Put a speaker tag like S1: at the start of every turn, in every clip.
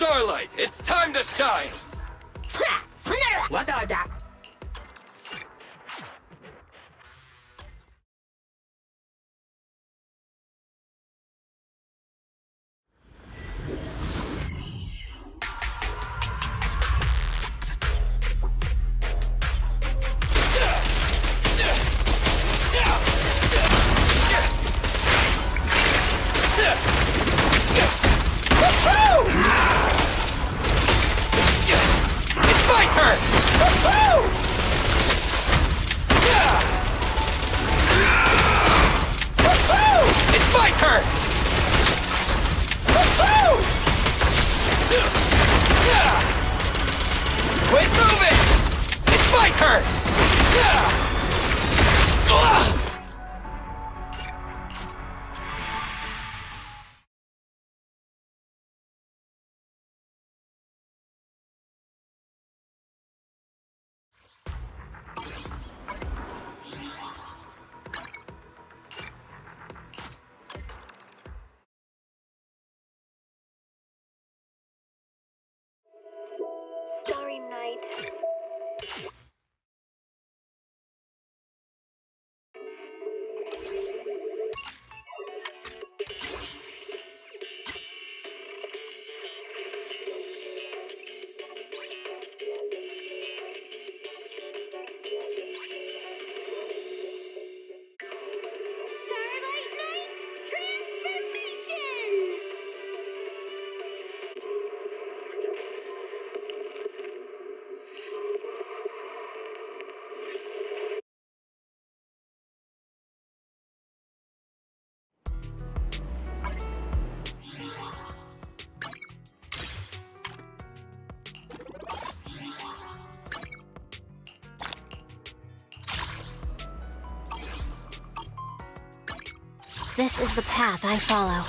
S1: Starlight, it's time to shine! It's my turn! It's my turn! Quit moving! It's my turn!
S2: Starry night. Starlight Night transformation!
S3: This is the path I follow.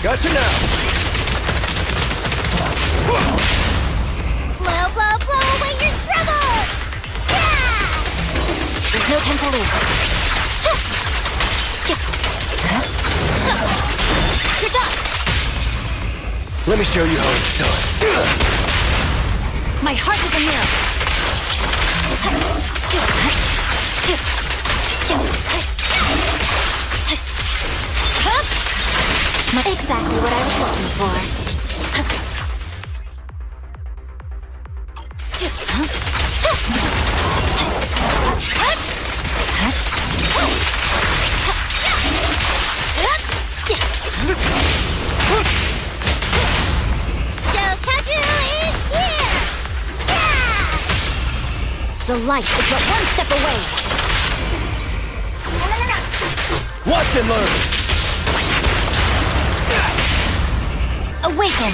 S1: Gotcha now!
S3: Blow, blow, blow away your trouble! Yeah! There's no time to lose. You're done!
S1: Let me show you how it's done.
S3: My heart is a mirror. Exactly what I was looking for. The light is but one step away.
S1: Watch and learn!
S3: Awaken!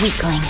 S3: Weakling.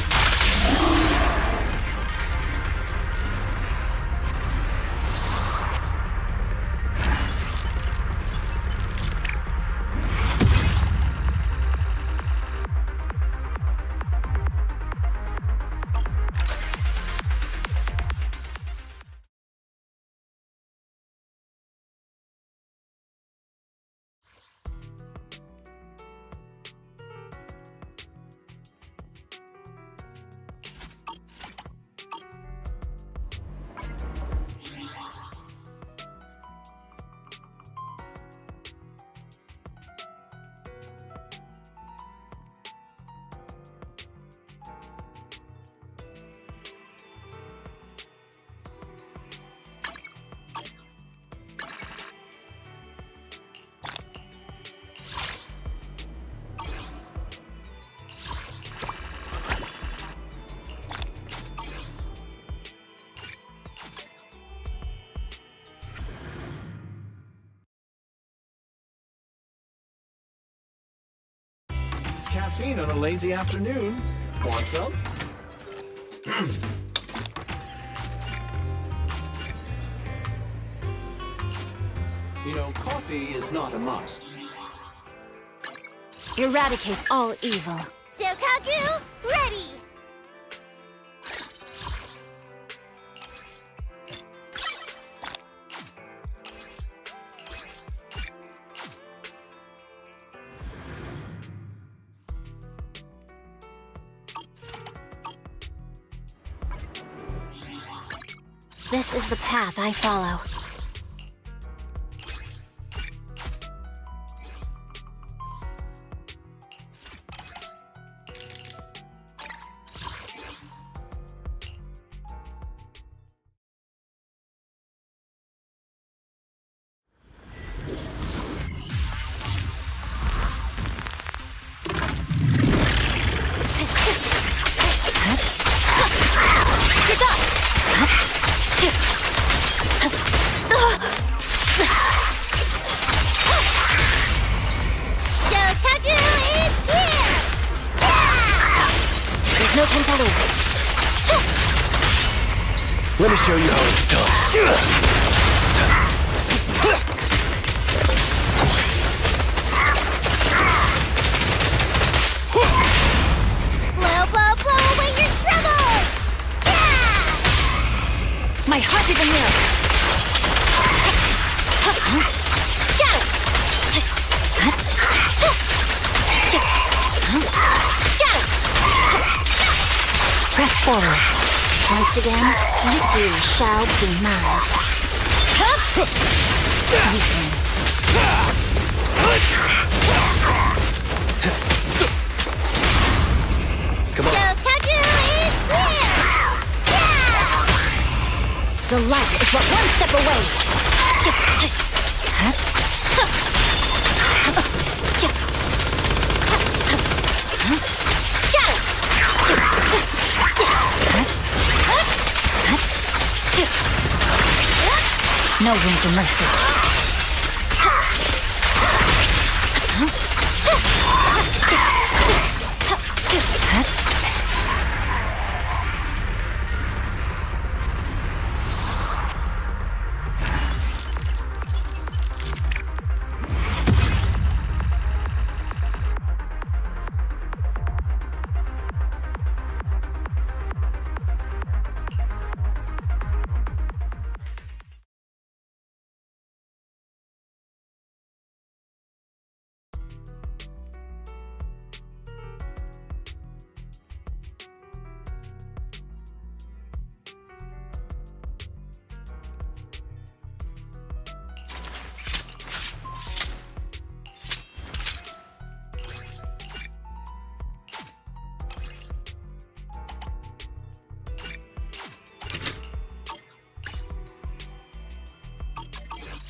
S4: caffeine on a lazy afternoon. Want some? You know, coffee is not a must.
S3: Eradicate all evil.
S2: Sokaku, ready!
S3: This is the path I follow.
S2: Sokaku is here!
S3: There's no time to lose.
S1: Let me show you how it's done.
S2: Blow, blow, blow away your troubles!
S3: My heart is a mirror. Got it! Got it! Press forward. Once again, victory shall be mine.
S1: Come on.
S2: Sokaku is here!
S3: The light is but one step away. Got it! No room for mercy.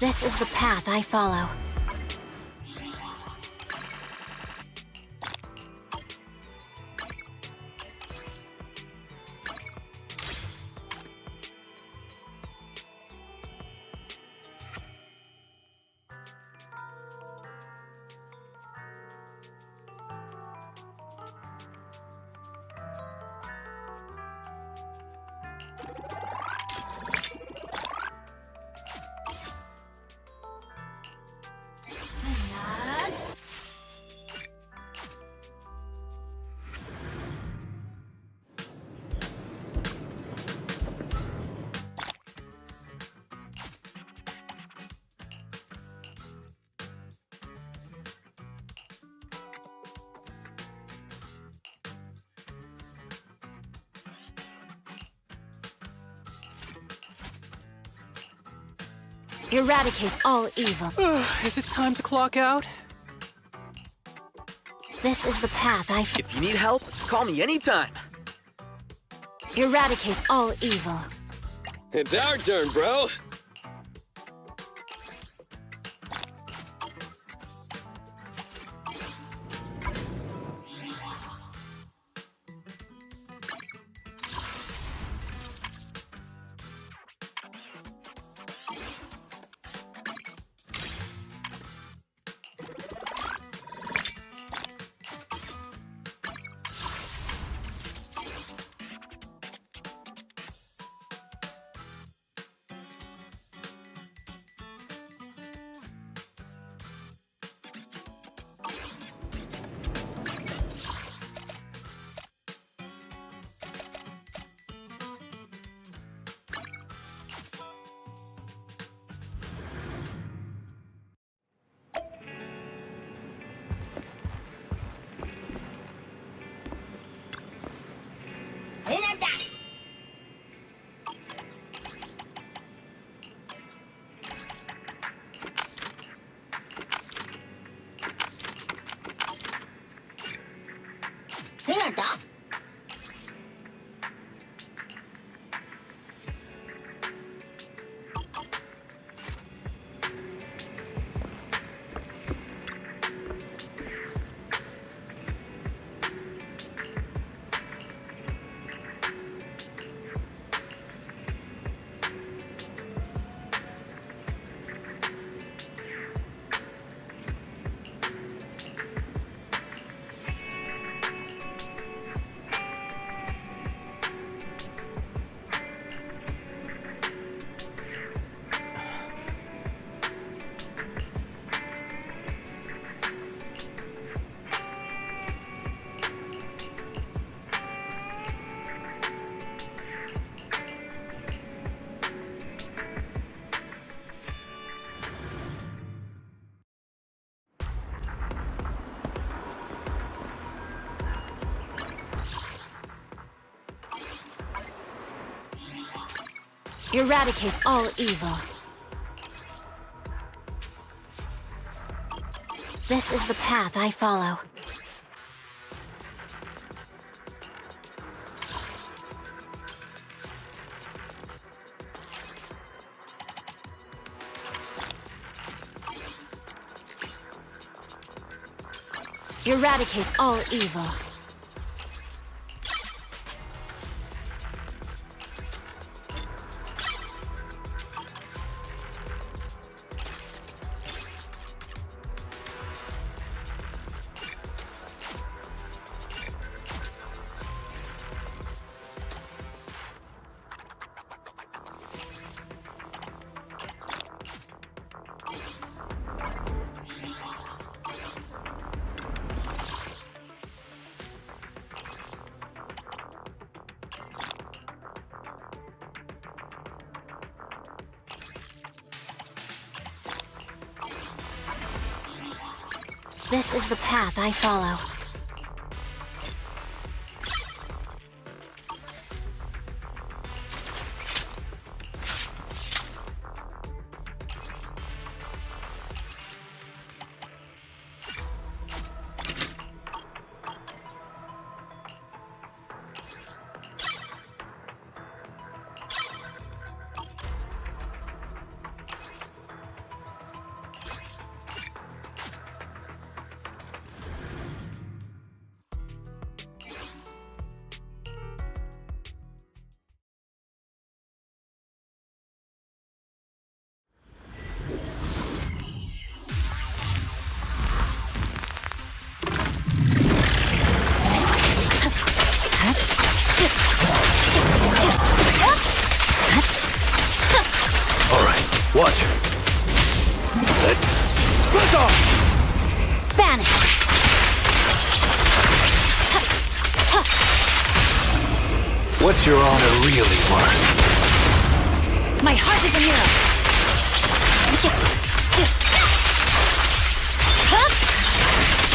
S3: This is the path I follow. Eradicate all evil.
S5: Is it time to clock out?
S3: This is the path I
S1: If you need help, call me anytime.
S3: eradicate all evil.
S1: It's our turn, bro.
S3: Eradicate all evil. This is the path I follow. Eradicate all evil. This is the path I follow.
S1: Watch. Let's split off!
S3: Vanish!
S1: What's your honor really worth?
S3: My heart is a mirror.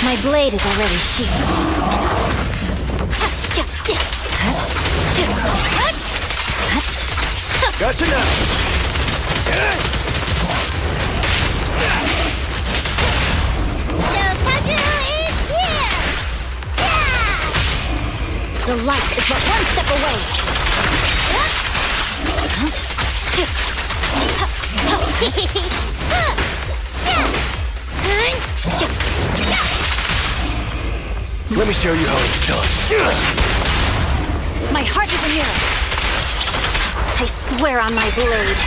S3: My blade is already sheathed.
S1: Gotcha now!
S3: The light is but one step away.
S1: Let me show you how it's done.
S3: My heart is a mirror. I swear on my blade.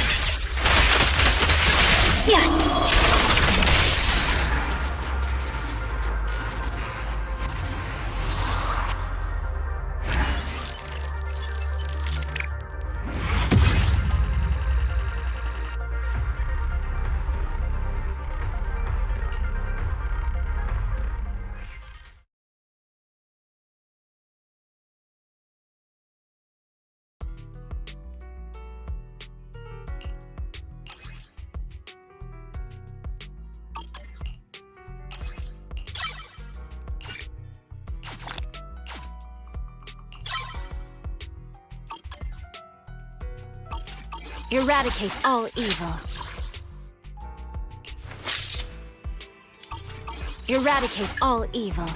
S3: Eradicate all evil. Eradicate all evil.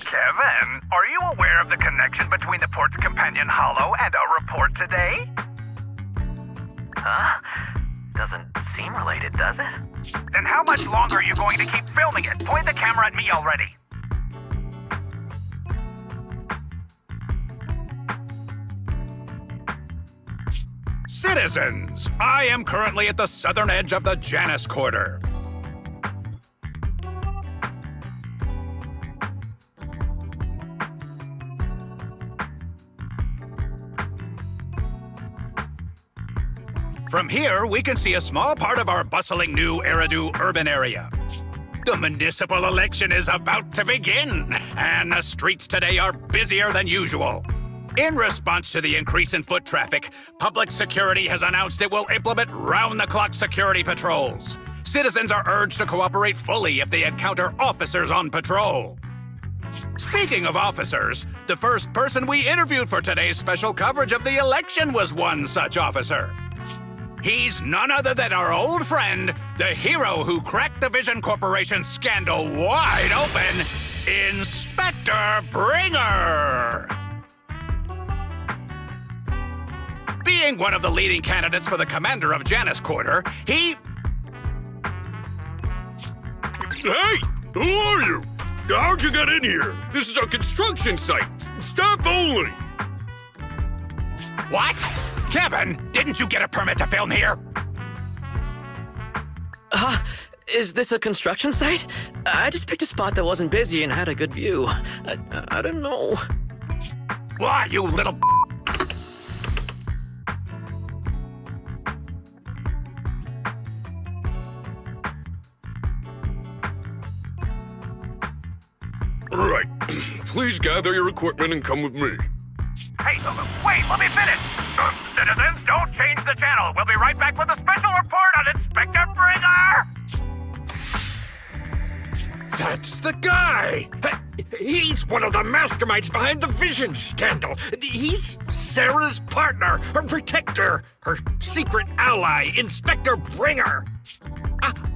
S6: Kevin, are you aware of the connection between the port's companion hollow and our report today? Huh? Doesn't seem related, does it? Then how much longer are you going to keep filming it? Point the camera at me already.
S7: Citizens, I am currently at the southern edge of the Janus Quarter. From here, we can see a small part of our bustling new Eridu urban area. The municipal election is about to begin, and the streets today are busier than usual. In response to the increase in foot traffic, public security has announced it will implement round-the-clock security patrols. Citizens are urged to cooperate fully if they encounter officers on patrol. Speaking of officers, the first person we interviewed for today's special coverage of the election was one such officer. He's none other than our old friend, the hero who cracked the Vision Corporation scandal wide open, Inspector Bringer! Being one of the leading candidates for the commander of Janus Quarter, he...
S1: Hey! Who are you? How'd you get in here? This is a construction site. Staff only.
S7: What? Kevin, didn't you get a permit to film here?
S5: Is this a construction site? I just picked a spot that wasn't busy and had a good view. I don't know.
S7: Why, you little...
S1: Right. Please gather your equipment and come with me.
S6: Hey, wait, let me finish. Citizens, don't change the channel. We'll be right back with a special report on Inspector Bringer!
S1: That's the guy! He's one of the masterminds behind the Vision scandal. He's Sarah's partner, her protector, her secret ally, Inspector Bringer.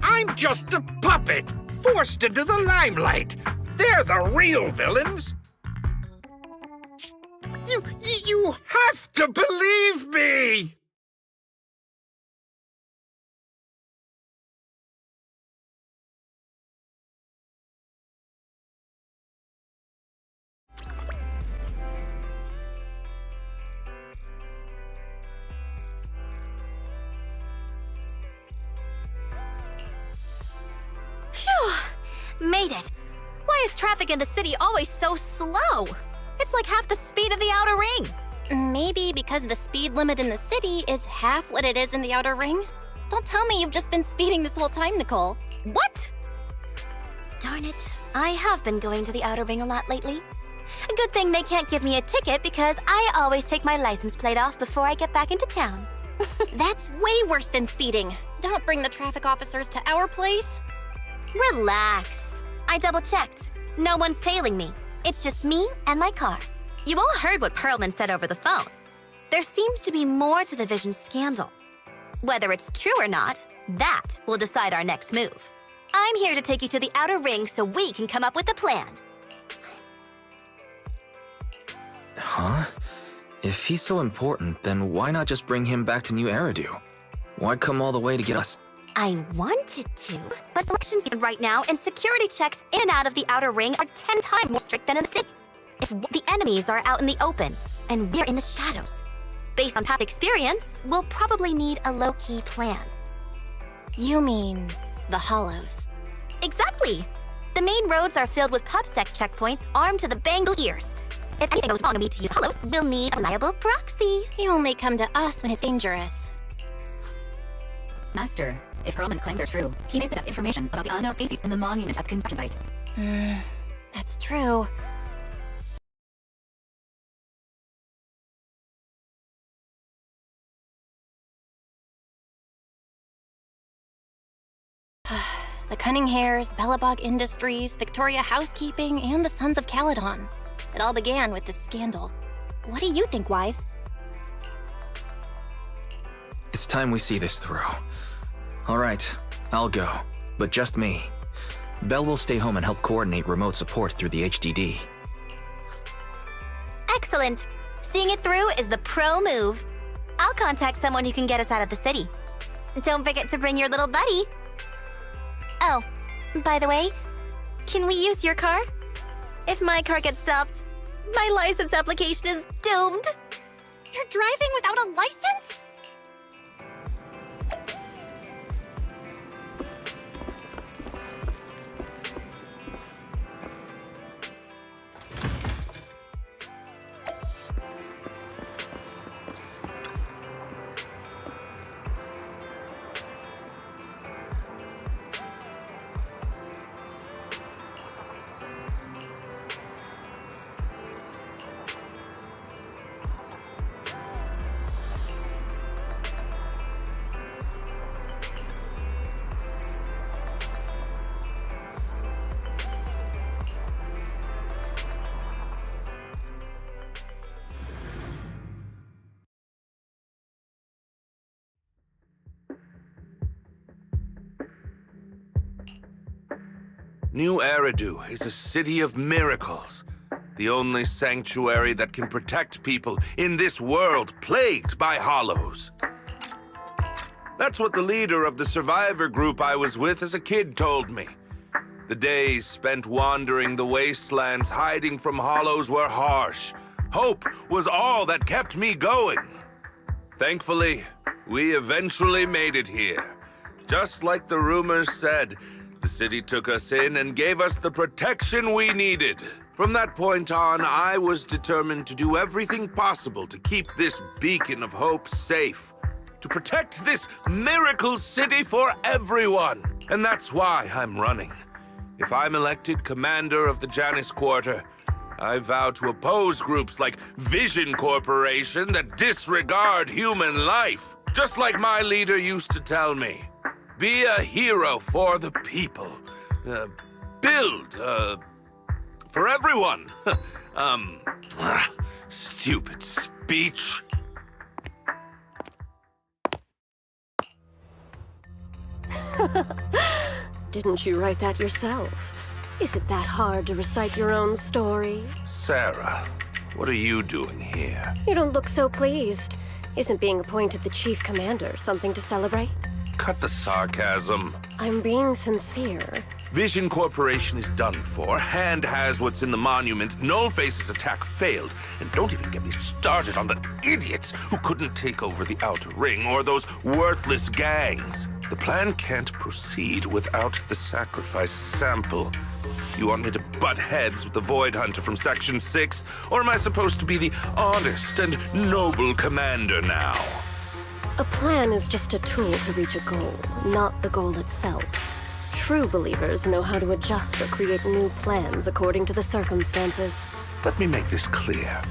S1: I'm just a puppet, forced into the limelight. They're the real villains. You have to believe me!
S3: Phew! Made it. Why is traffic in the city always so slow? It's like half the speed of the outer ring.
S2: Maybe because the speed limit in the city is half what it is in the outer ring? Don't tell me you've just been speeding this whole time, Nicole.
S3: What? Darn it. I have been going to the outer ring a lot lately. A good thing they can't give me a ticket because I always take my license plate off before I get back into town.
S2: That's way worse than speeding. Don't bring the traffic officers to our place.
S3: Relax. I double-checked. No one's tailing me. It's just me and my car. You all heard what Perlman said over the phone. There seems to be more to the Vision scandal. Whether it's true or not, that will decide our next move. I'm here to take you to the outer ring so we can come up with a plan.
S8: Huh? If he's so important, then why not just bring him back to New Eridu? Why come all the way to get us?
S3: I wanted to, but selection season right now, and security checks in and out of the outer ring are 10 times more strict than in the city. If the enemies are out in the open, and we're in the shadows, based on past experience, we'll probably need a low-key plan.
S2: You mean the hollows?
S3: Exactly! The main roads are filled with PubSec checkpoints armed to the bangle ears. If anything goes wrong and we need to use hollows, we'll need a reliable proxy.
S2: You only come to us when it's dangerous.
S9: Master, if Perlman's claims are true, he may possess information about the unknown species in the monument at the construction site.
S2: That's true. The Cunning Hares, Bellabog Industries, Victoria Housekeeping, and the Sons of Caledon. It all began with this scandal. What do you think, Wise?
S8: It's time we see this through. All right, I'll go, but just me. Belle will stay home and help coordinate remote support through the HDD.
S3: Excellent. Seeing it through is the pro move. I'll contact someone who can get us out of the city. Don't forget to bring your little buddy. Oh, by the way, can we use your car? If my car gets stopped, my license application is doomed.
S2: You're driving without a license?
S10: New Eridu is a city of miracles. The only sanctuary that can protect people in this world plagued by hollows. That's what the leader of the survivor group I was with as a kid told me. The days spent wandering the wastelands hiding from hollows were harsh. Hope was all that kept me going. Thankfully, we eventually made it here. Just like the rumors said, the city took us in and gave us the protection we needed. From that point on, I was determined to do everything possible to keep this beacon of hope safe. To protect this miracle city for everyone. And that's why I'm running. If I'm elected commander of the Janus Quarter, I vow to oppose groups like Vision Corporation that disregard human life. Just like my leader used to tell me. Be a hero for the people. Build, for everyone. Stupid speech.
S11: Didn't you write that yourself? Is it that hard to recite your own story?
S10: Sarah, what are you doing here?
S11: You don't look so pleased. Isn't being appointed the chief commander something to celebrate?
S10: Cut the sarcasm.
S11: I'm being sincere.
S10: Vision Corporation is done for. Hand has what's in the monument. Nullface's attack failed. And don't even get me started on the idiots who couldn't take over the Outer Ring or those worthless gangs. The plan can't proceed without the sacrifice sample. You want me to butt heads with the Void Hunter from Section 6? Or am I supposed to be the honest and noble commander now?
S11: A plan is just a tool to reach a goal, not the goal itself. True believers know how to adjust or create new plans according to the circumstances.
S10: Let me make this clear.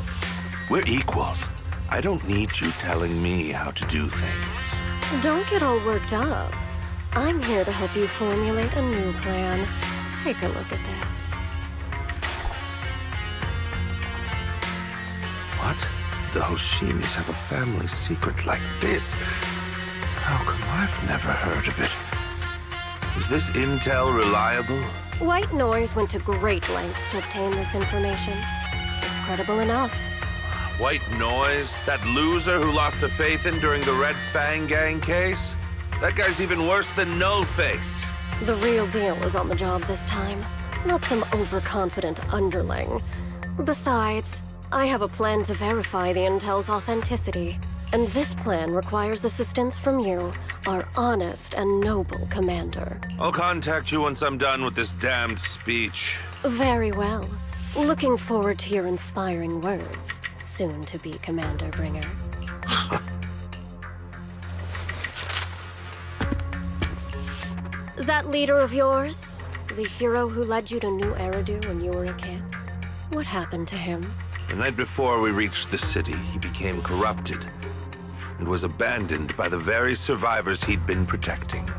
S10: We're equals. I don't need you telling me how to do things.
S11: Don't get all worked up. I'm here to help you formulate a new plan. Take a look at this.
S10: What? The Hoshimis have a family secret like this? How come I've never heard of it? Is this intel reliable?
S11: White Noise went to great lengths to obtain this information. It's credible enough.
S10: White Noise? That loser who lost a faith in during the Red Fang Gang case? That guy's even worse than No-Face.
S11: The real deal is on the job this time, not some overconfident underling. Besides, I have a plan to verify the intel's authenticity, and this plan requires assistance from you, our honest and noble commander.
S10: I'll contact you once I'm done with this damned speech.
S11: Very well. Looking forward to your inspiring words, soon to be Commander Bringer. That leader of yours, the hero who led you to New Eridu when you were a kid, what happened to him?
S10: The night before we reached the city, he became corrupted and was abandoned by the very survivors he'd been protecting.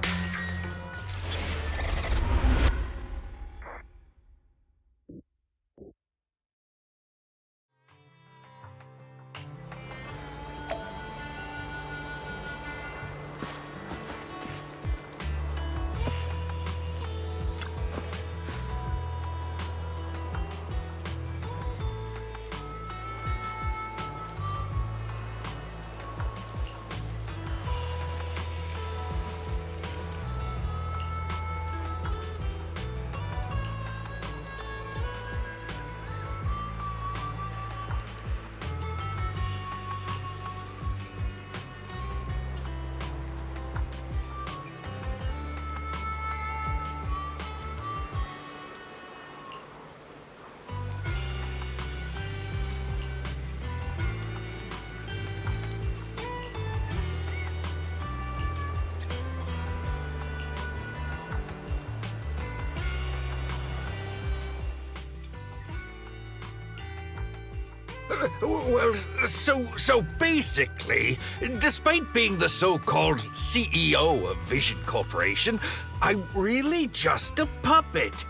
S1: Well, so basically, despite being the so-called CEO of Vision Corporation, I'm really just a puppet.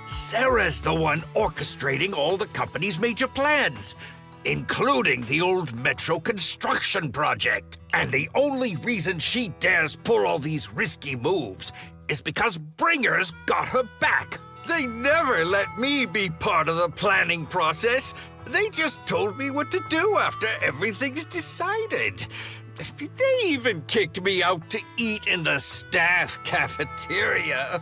S1: Sarah's the one orchestrating all the company's major plans, including the old metro construction project. And the only reason she dares pull all these risky moves is because Bringer's got her back. They never let me be part of the planning process. They just told me what to do after everything's decided. They even kicked me out to eat in the staff cafeteria.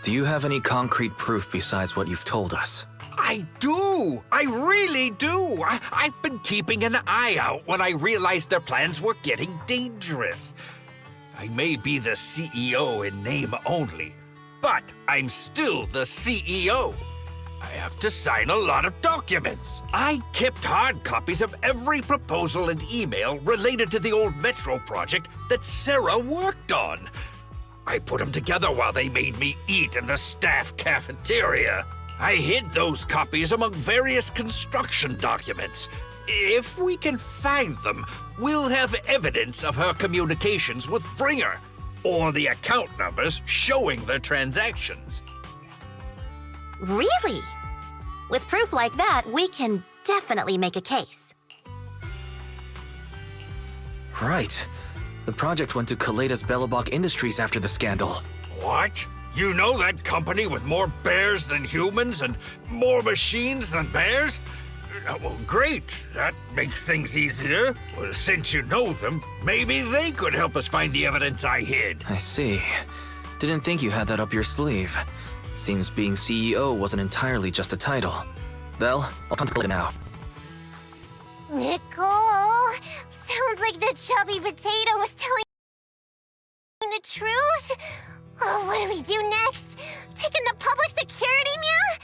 S8: Do you have any concrete proof besides what you've told us?
S1: I do! I really do! I've been keeping an eye out when I realized their plans were getting dangerous. I may be the CEO in name only, but I'm still the CEO. I have to sign a lot of documents. I kept hard copies of every proposal and email related to the old metro project that Sarah worked on. I put them together while they made me eat in the staff cafeteria. I hid those copies among various construction documents. If we can find them, we'll have evidence of her communications with Bringer, or the account numbers showing the transactions.
S3: Really? With proof like that, we can definitely make a case.
S8: Right. The project went to Kaleda's Belobog Industries after the scandal.
S1: What? You know that company with more bears than humans and more machines than bears? Well, great. That makes things easier. Well, since you know them, maybe they could help us find the evidence I hid.
S8: I see. Didn't think you had that up your sleeve. Seems being CEO wasn't entirely just a title. Well, I'll contemplate it now.
S12: Nicole! Sounds like the chubby potato was telling the truth. Oh, what do we do next? Taking the public security, Mia?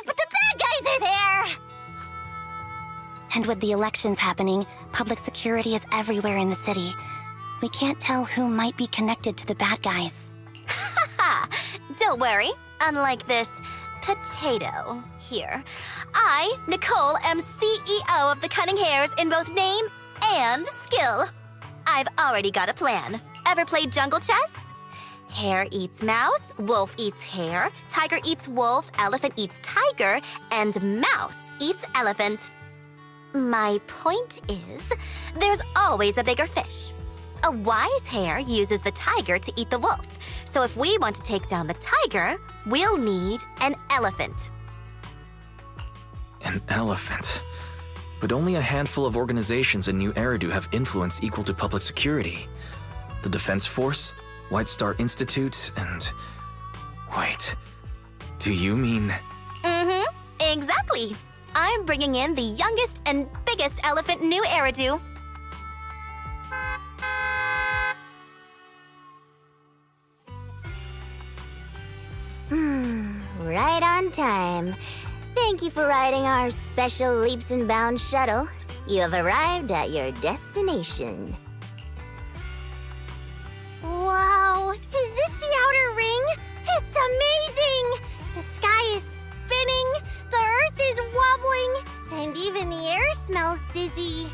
S12: But the bad guys are there!
S2: And with the elections happening, public security is everywhere in the city. We can't tell who might be connected to the bad guys.
S3: Haha! Don't worry. Unlike this potato here, I, Nicole, am CEO of the Cunning Hares in both name and skill. I've already got a plan. Ever played jungle chess? Hare eats mouse, wolf eats hare, tiger eats wolf, elephant eats tiger, and mouse eats elephant. My point is, there's always a bigger fish. A wise hare uses the tiger to eat the wolf. So if we want to take down the tiger, we'll need an elephant.
S8: An elephant? But only a handful of organizations in New Eridu have influence equal to public security. The Defense Force, White Star Institute, and... Wait, do you mean...
S3: Mm-hmm, exactly. I'm bringing in the youngest and biggest elephant in New Eridu.
S12: Right on time. Thank you for riding our special leaps and bounds shuttle. You have arrived at your destination.
S13: Whoa! Is this the outer ring? It's amazing! The sky is spinning, the earth is wobbling, and even the air smells dizzy.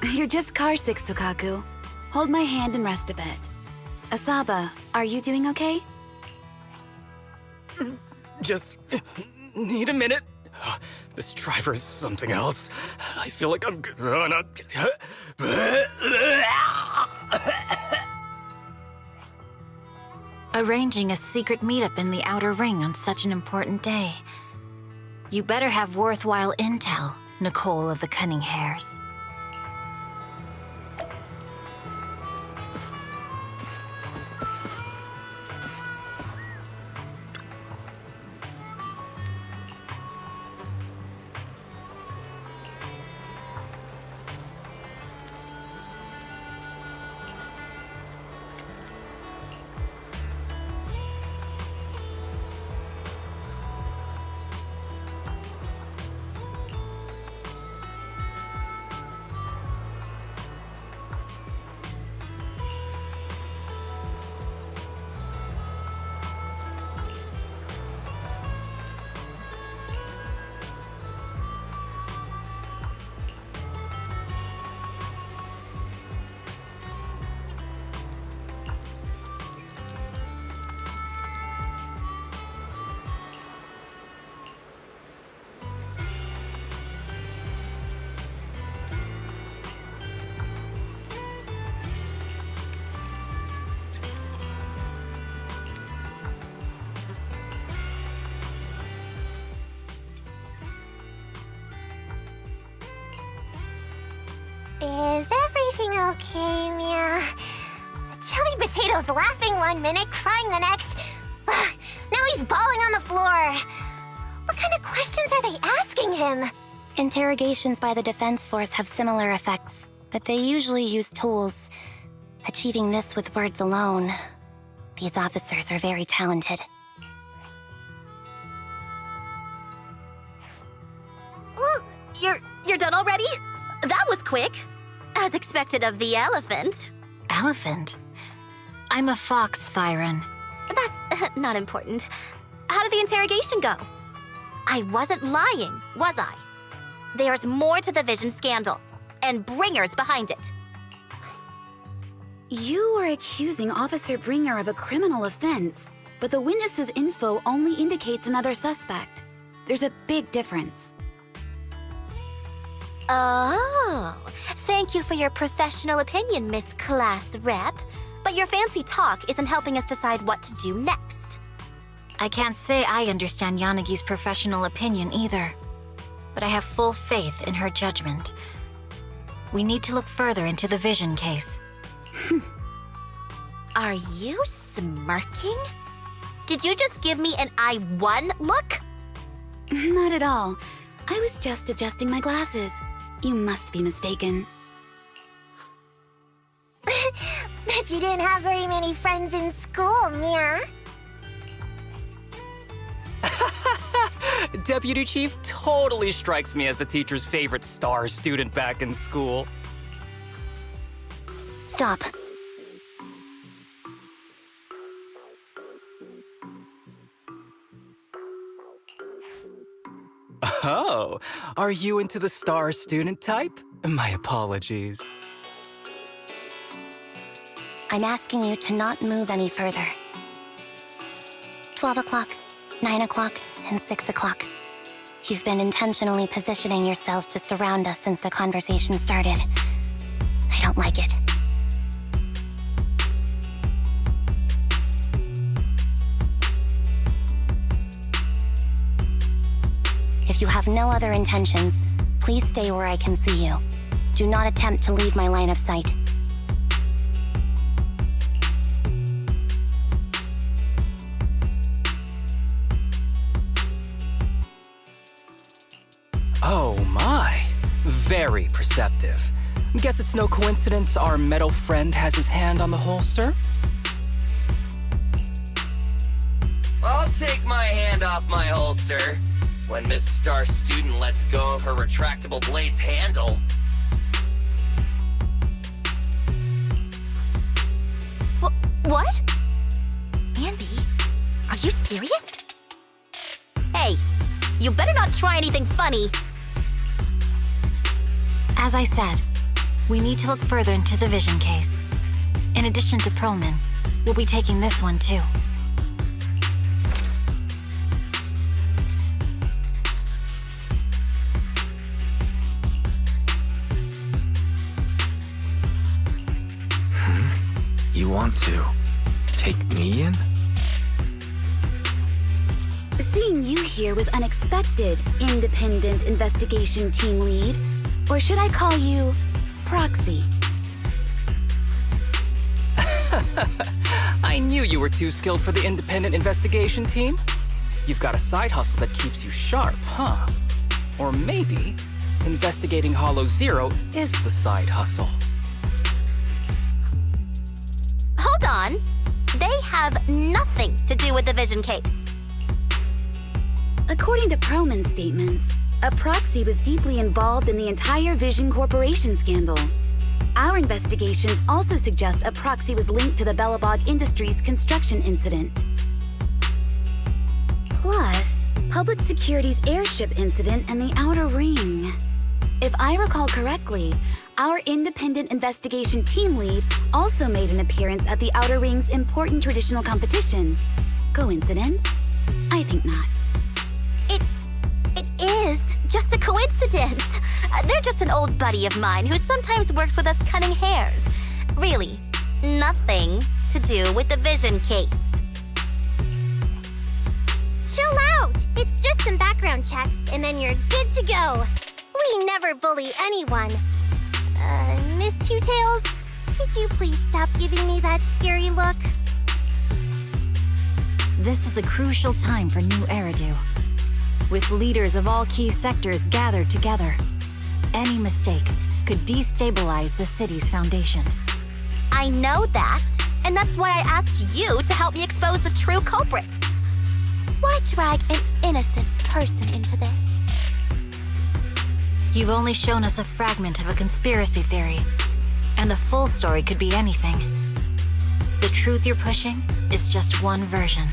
S9: You're just car sick, Sukaku. Hold my hand and rest a bit. Asaba, are you doing okay?
S14: Just need a minute. This driver is something else. I feel like I'm gonna...
S15: Arranging a secret meetup in the Outer Ring on such an important day. You better have worthwhile intel, Nicole of the Cunning Hares.
S12: Is everything okay, Mia? Chubby Potato's laughing one minute, crying the next. Now he's bawling on the floor. What kind of questions are they asking him?
S2: Interrogations by the Defense Force have similar effects, but they usually use tools. Achieving this with words alone. These officers are very talented.
S3: You're done already? That was quick. As expected of the elephant.
S15: Elephant? I'm a fox, Thyron.
S3: That's not important. How did the interrogation go? I wasn't lying, was I? There's more to the Vision scandal, and Bringer's behind it.
S9: You are accusing Officer Bringer of a criminal offense, but the witness's info only indicates another suspect. There's a big difference.
S3: Oh, thank you for your professional opinion, Miss Class Rep. But your fancy talk isn't helping us decide what to do next.
S15: I can't say I understand Yanagi's professional opinion either, but I have full faith in her judgment. We need to look further into the Vision case.
S3: Are you smirking? Did you just give me an I won look?
S9: Not at all. I was just adjusting my glasses. You must be mistaken.
S12: Bet you didn't have very many friends in school, Mia.
S14: Deputy Chief totally strikes me as the teacher's favorite star student back in school.
S2: Stop.
S14: Oh, are you into the star student type? My apologies.
S2: I'm asking you to not move any further. 12 o'clock, 9 o'clock, and 6 o'clock. You've been intentionally positioning yourselves to surround us since the conversation started. I don't like it. If you have no other intentions, please stay where I can see you. Do not attempt to leave my line of sight.
S14: Oh my, very perceptive. Guess it's no coincidence our metal friend has his hand on the holster?
S16: I'll take my hand off my holster when Miss Star Student lets go of her retractable blade's handle.
S3: What? Anby, are you serious? Hey, you better not try anything funny.
S15: As I said, we need to look further into the Vision case. In addition to Perlman, we'll be taking this one too.
S8: You want to take me in?
S9: Seeing you here was unexpected, Independent Investigation Team Lead. Or should I call you Proxy?
S14: I knew you were too skilled for the independent investigation team. You've got a side hustle that keeps you sharp, huh? Or maybe investigating Hollow Zero is the side hustle.
S3: Hold on. They have nothing to do with the Vision case.
S9: According to Perlman's statements, a proxy was deeply involved in the entire Vision Corporation scandal. Our investigations also suggest a proxy was linked to the Belobog Industries construction incident. Plus, Public Security's airship incident and the Outer Ring. If I recall correctly, our independent investigation team lead also made an appearance at the Outer Ring's important traditional competition. Coincidence? I think not.
S3: It is just a coincidence. They're just an old buddy of mine who sometimes works with us cutting hairs. Really, nothing to do with the Vision case.
S13: Chill out! It's just some background checks, and then you're good to go. We never bully anyone. Miss Two Tails? Could you please stop giving me that scary look?
S15: This is a crucial time for New Eridu. With leaders of all key sectors gathered together, any mistake could destabilize the city's foundation.
S3: I know that, and that's why I asked you to help me expose the true culprit. Why drag an innocent person into this?
S15: You've only shown us a fragment of a conspiracy theory, and the full story could be anything. The truth you're pushing is just one version.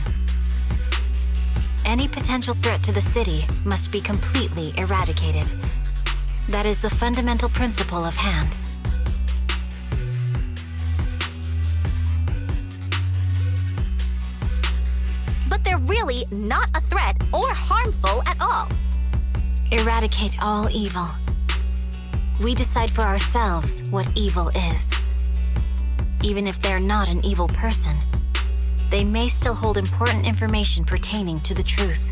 S15: Any potential threat to the city must be completely eradicated. That is the fundamental principle of Hand.
S3: But they're really not a threat or harmful at all.
S15: Eradicate all evil. We decide for ourselves what evil is. Even if they're not an evil person, they may still hold important information pertaining to the truth.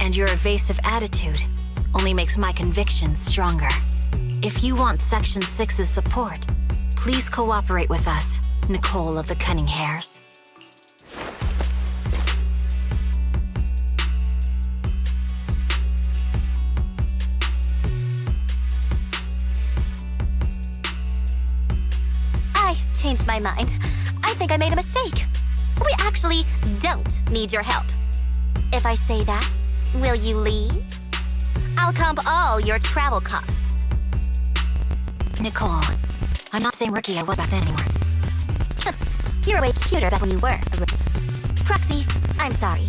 S15: And your evasive attitude only makes my convictions stronger. If you want Section 6's support, please cooperate with us, Nicole of the Cunning Hairs.
S3: I changed my mind. I think I made a mistake. We actually don't need your help. If I say that, will you leave? I'll comp all your travel costs.
S15: Nicole, I'm not the same rookie I was back then anymore.
S3: You were way cuter back when you were. Proxy, I'm sorry.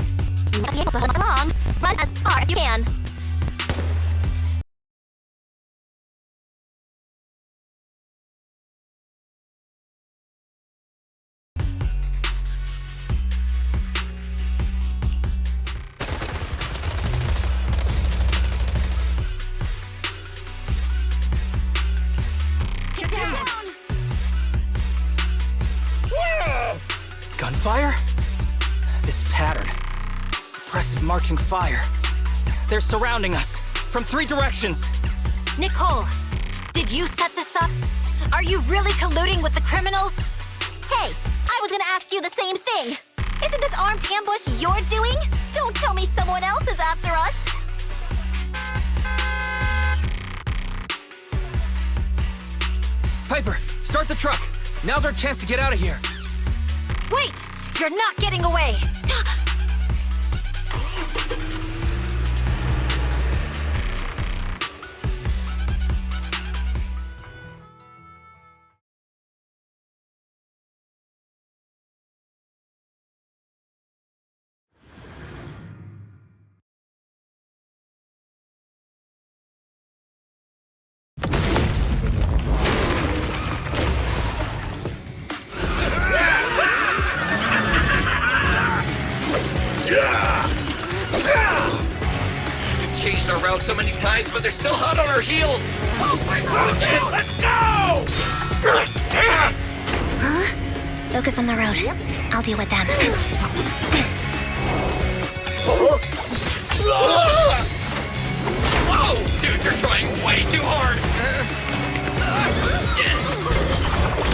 S3: You might be able to hold on long. Run as far as you can.
S14: Gunfire? This pattern. Suppressive marching fire. They're surrounding us from 3 directions.
S15: Nicole, did you set this up? Are you really colluding with the criminals?
S3: Hey, I was gonna ask you the same thing. Isn't this armed ambush you're doing? Don't tell me someone else is after us.
S14: Piper, start the truck. Now's our chance to get out of here.
S15: Wait! You're not getting away!
S16: We've changed our route so many times, but they're still hot on our heels. Oh my god! Let's go!
S2: Huh? Focus on the road. I'll deal with them.
S16: Whoa! Dude, you're trying way too hard!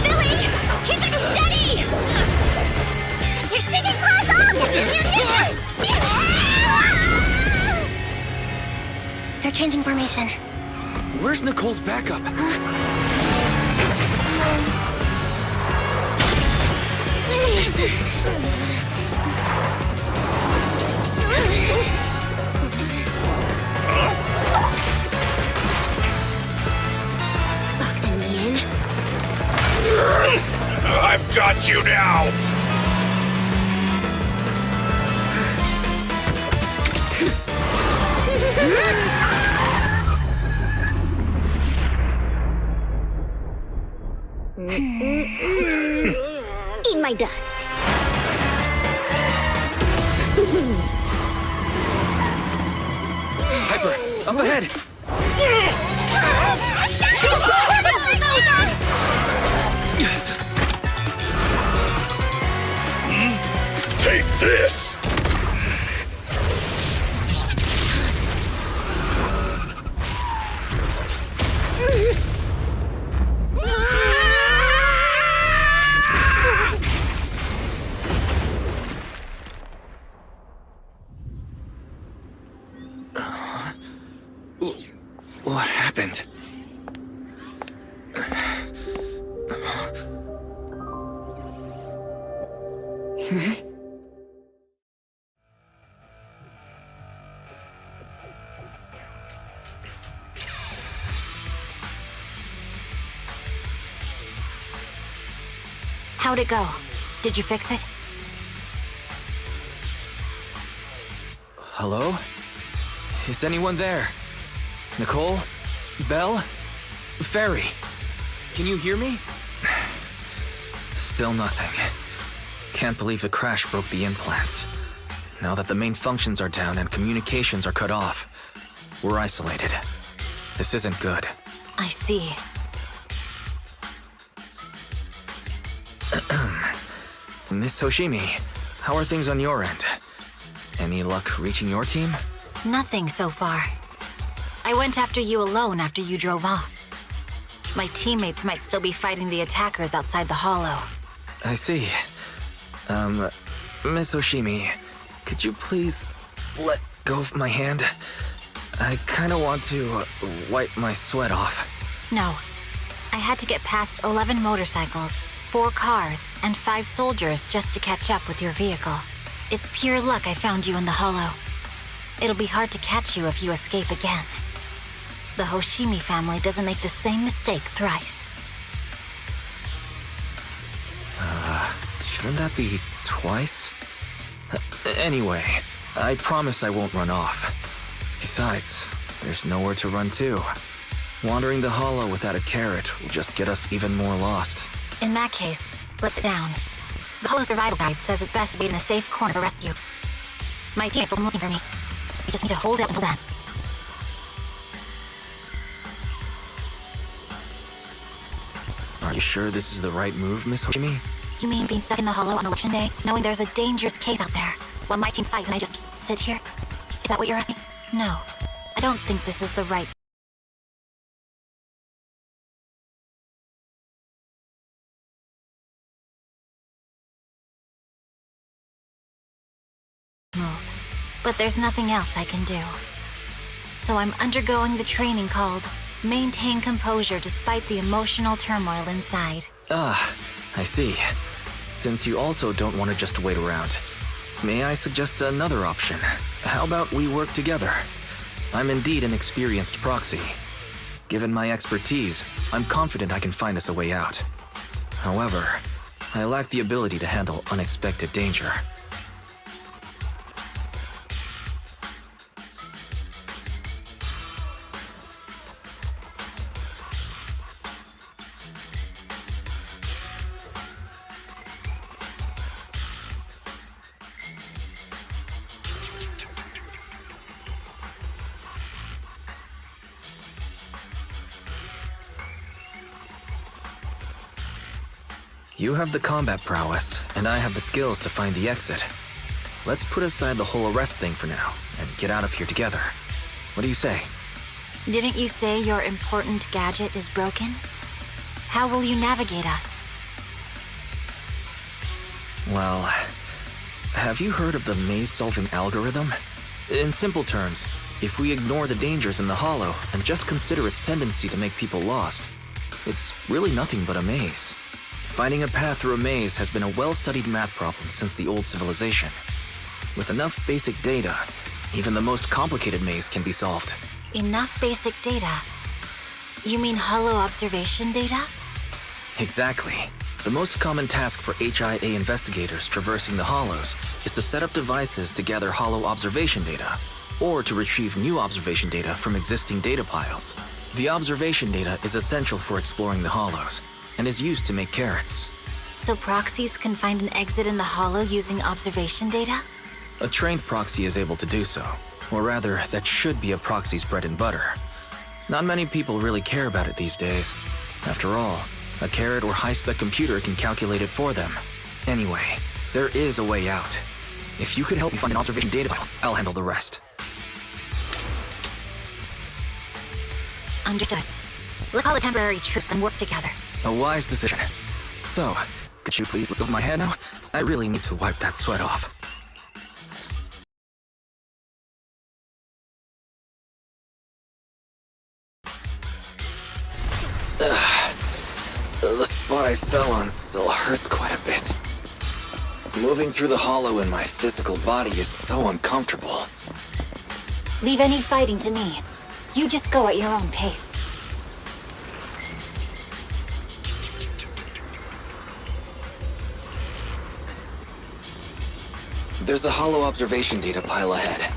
S12: Billy! Keep it steady! You're sticking close up!
S2: They're changing formation.
S8: Where's Nicole's backup?
S2: Boxing me in.
S6: I've got you now!
S2: Eat my dust.
S8: Piper, up ahead!
S6: Take this!
S8: What happened?
S15: How'd it go? Did you fix it?
S8: Hello? Is anyone there? Nicole? Belle? Fairy? Can you hear me? Still nothing. Can't believe the crash broke the implants. Now that the main functions are down and communications are cut off, we're isolated. This isn't good.
S15: I see.
S8: Miss Hoshimi, how are things on your end? Any luck reaching your team?
S15: Nothing so far. I went after you alone after you drove off. My teammates might still be fighting the attackers outside the hollow.
S8: I see. Miss Hoshimi, could you please let go of my hand? I kinda want to wipe my sweat off.
S15: No. I had to get past 11 motorcycles, 4 cars, and 5 soldiers just to catch up with your vehicle. It's pure luck I found you in the hollow. It'll be hard to catch you if you escape again. The Hoshimi family doesn't make the same mistake thrice.
S8: Shouldn't that be twice? Anyway, I promise I won't run off. Besides, there's nowhere to run to. Wandering the hollow without a carrot will just get us even more lost.
S15: In that case, let's sit down. The hollow survival guide says it's best to be in a safe corner for rescue. My teammates will be looking for me. You just need to hold out until then.
S8: Are you sure this is the right move, Miss Hoshimi?
S15: You mean being stuck in the hollow on election day, knowing there's a dangerous case out there, while my team fights and I just sit here? Is that what you're asking? No. I don't think this is the right move. But there's nothing else I can do. So I'm undergoing the training called Maintain Composure Despite the Emotional Turmoil Inside.
S8: Ah, I see. Since you also don't want to just wait around, may I suggest another option? How about we work together? I'm indeed an experienced proxy. Given my expertise, I'm confident I can find us a way out. However, I lack the ability to handle unexpected danger. You have the combat prowess, and I have the skills to find the exit. Let's put aside the whole arrest thing for now, and get out of here together. What do you say?
S15: Didn't you say your important gadget is broken? How will you navigate us?
S8: Well, have you heard of the maze-solving algorithm? In simple terms, if we ignore the dangers in the hollow and just consider its tendency to make people lost, it's really nothing but a maze. Finding a path through a maze has been a well-studied math problem since the old civilization. With enough basic data, even the most complicated maze can be solved.
S15: Enough basic data? You mean hollow observation data?
S8: Exactly. The most common task for HIA investigators traversing the hollows is to set up devices to gather hollow observation data, or to retrieve new observation data from existing data piles. The observation data is essential for exploring the hollows, and is used to make carrots.
S15: So proxies can find an exit in the hollow using observation data?
S8: A trained proxy is able to do so. Or rather, that should be a proxy's bread and butter. Not many people really care about it these days. After all, a carrot or high-spec computer can calculate it for them. Anyway, there is a way out. If you could help me find an observation data file, I'll handle the rest.
S15: Understood. Let's call a temporary truce and work together.
S8: A wise decision. So, could you please let go of my hand now? I really need to wipe that sweat off. I fell on still hurts quite a bit. Moving through the hollow in my physical body is so uncomfortable.
S15: Leave any fighting to me. You just go at your own pace.
S8: There's a hollow observation data pile ahead.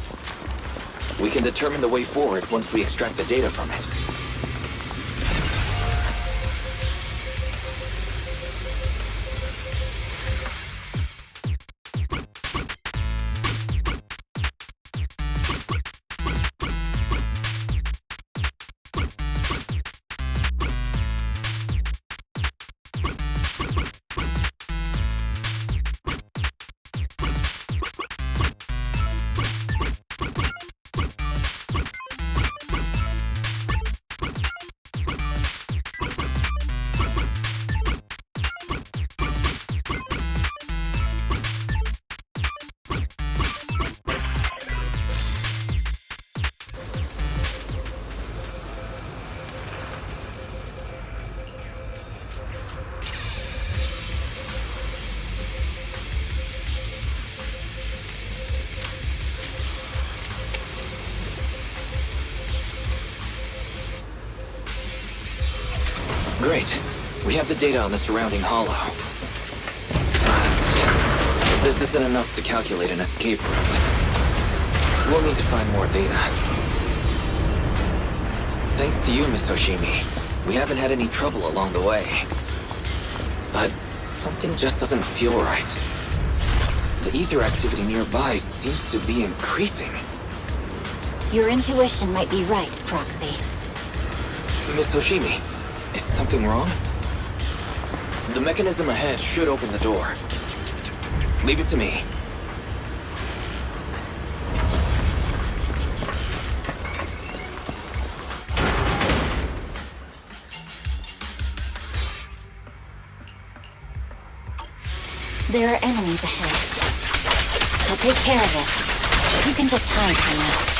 S8: We can determine the way forward once we extract the data from it. Great. We have the data on the surrounding hollow. But this isn't enough to calculate an escape route. We'll need to find more data. Thanks to you, Miss Hoshimi, we haven't had any trouble along the way. But something just doesn't feel right. The ether activity nearby seems to be increasing.
S15: Your intuition might be right, Proxy.
S8: Miss Hoshimi, is something wrong? The mechanism ahead should open the door. Leave it to me.
S15: There are enemies ahead. I'll take care of it. You can just hide for now.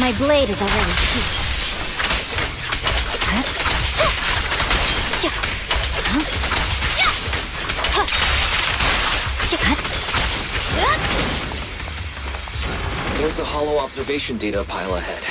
S15: My blade is already heated.
S8: There's a hollow observation data pile ahead.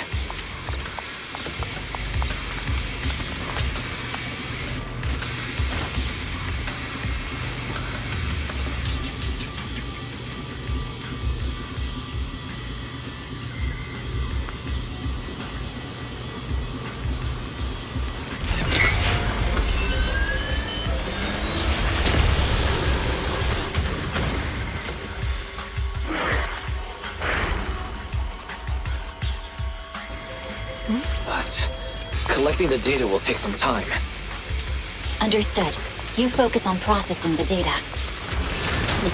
S8: Collecting the data will take some time.
S15: Understood. You focus on processing the data.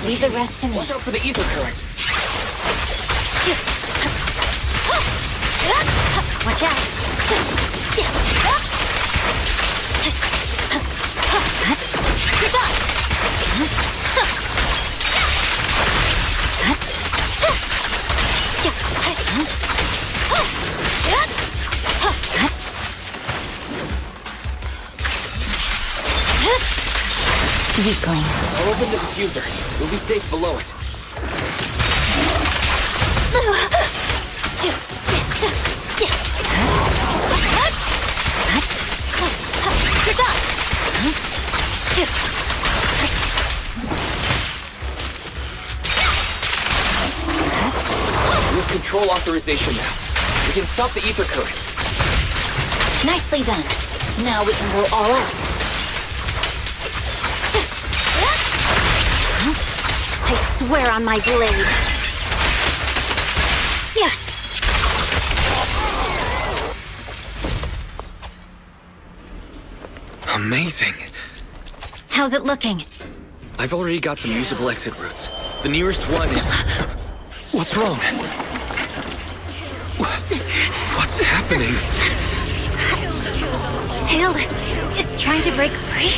S15: Leave the rest to me.
S8: Watch out for the ether current.
S15: Watch out. You're done. Weakling.
S8: I'll open the diffuser. We'll be safe below it.
S15: You're done.
S8: We have control authorization now. We can stop the ether current.
S15: Nicely done. Now we can go all out. I swear on my blade. Yeah.
S8: Amazing.
S15: How's it looking?
S8: I've already got some usable exit routes. The nearest one is... What's wrong? What's happening?
S15: Tailless is trying to break free.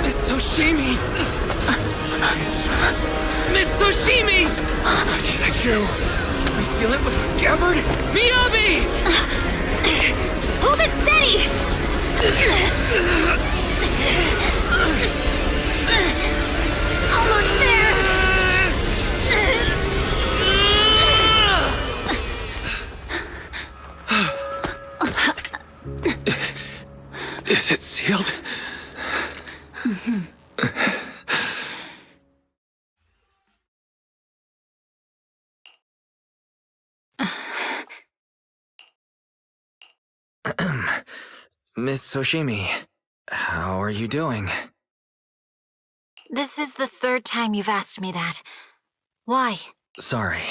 S5: Miss Soshimi! Miss Soshimi! What should I do? We seal it with the scabbard? Miyabi!
S13: Hold it steady! Almost there!
S8: Is it sealed? Miss Soshimi, how are you doing?
S15: This is the third time you've asked me that. Why?
S8: Sorry.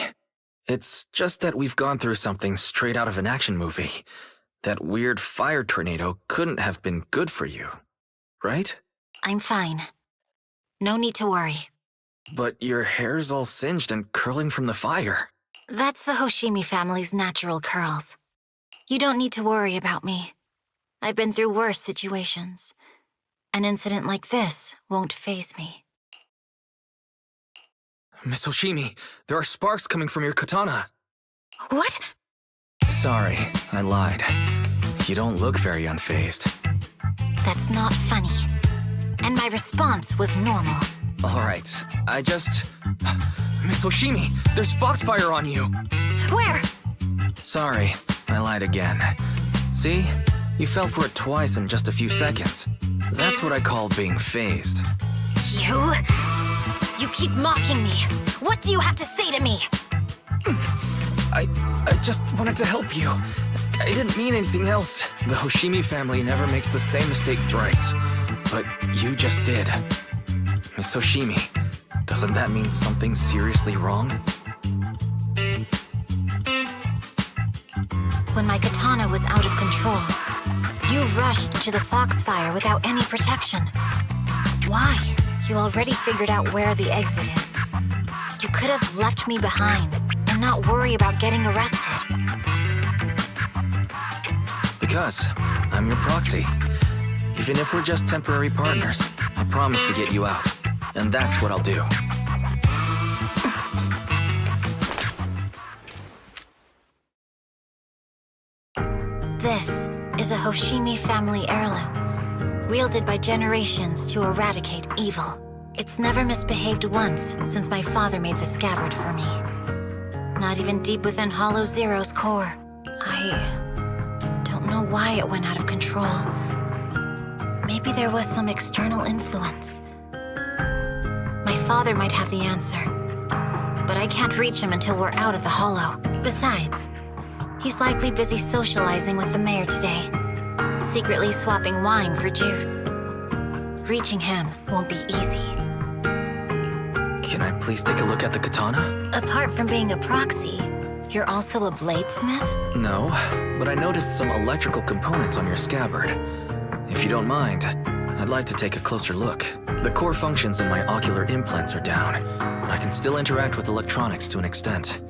S8: It's just that we've gone through something straight out of an action movie. That weird fire tornado couldn't have been good for you, right?
S15: I'm fine. No need to worry.
S8: But your hair's all singed and curling from the fire.
S15: That's the Hoshimi family's natural curls. You don't need to worry about me. I've been through worse situations. An incident like this won't faze me.
S8: Miss Hoshimi, there are sparks coming from your katana.
S15: What?
S8: Sorry, I lied. You don't look very unfazed.
S15: That's not funny. And my response was normal.
S8: Alright, Miss Hoshimi, there's foxfire on you!
S15: Where?
S8: Sorry, I lied again. See? You fell for it twice in just a few seconds. That's what I call being phased.
S15: You? You keep mocking me. What do you have to say to me?
S8: I just wanted to help you. I didn't mean anything else. The Hoshimi family never makes the same mistake thrice. But you just did. Miss Hoshimi, doesn't that mean something's seriously wrong?
S15: When my katana was out of control, you rushed to the foxfire without any protection. Why? You already figured out where the exit is. You could have left me behind and not worry about getting arrested.
S8: Because I'm your proxy. Even if we're just temporary partners, I promise to get you out. And that's what I'll do.
S15: This is a Hoshimi family heirloom, wielded by generations to eradicate evil. It's never misbehaved once since my father made the scabbard for me. Not even deep within Hollow Zero's core. I don't know why it went out of control. Maybe there was some external influence. My father might have the answer, but I can't reach him until we're out of the Hollow. Besides, he's likely busy socializing with the mayor today, secretly swapping wine for juice. Reaching him won't be easy.
S8: Can I please take a look at the katana?
S15: Apart from being a proxy, you're also a bladesmith?
S8: No, but I noticed some electrical components on your scabbard. If you don't mind, I'd like to take a closer look. The core functions in my ocular implants are down, but I can still interact with electronics to an extent.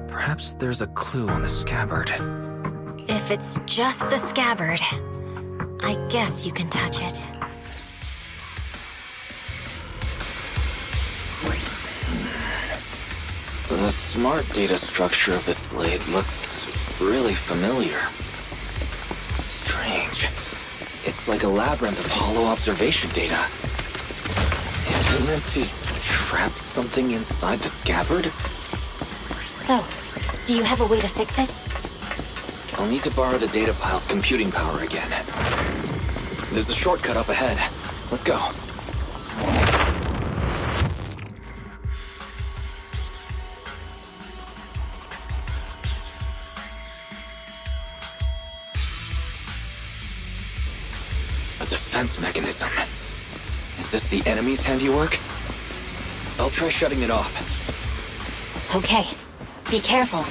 S8: Perhaps there's a clue on the scabbard.
S15: If it's just the scabbard, I guess you can touch it.
S8: The smart data structure of this blade looks really familiar. Strange. It's like a labyrinth of hollow observation data. Is it meant to trap something inside the scabbard?
S15: So, do you have a way to fix it?
S8: I'll need to borrow the data pile's computing power again. There's a shortcut up ahead. Let's go. A defense mechanism. Is this the enemy's handiwork? I'll try shutting it off.
S15: Okay, be careful.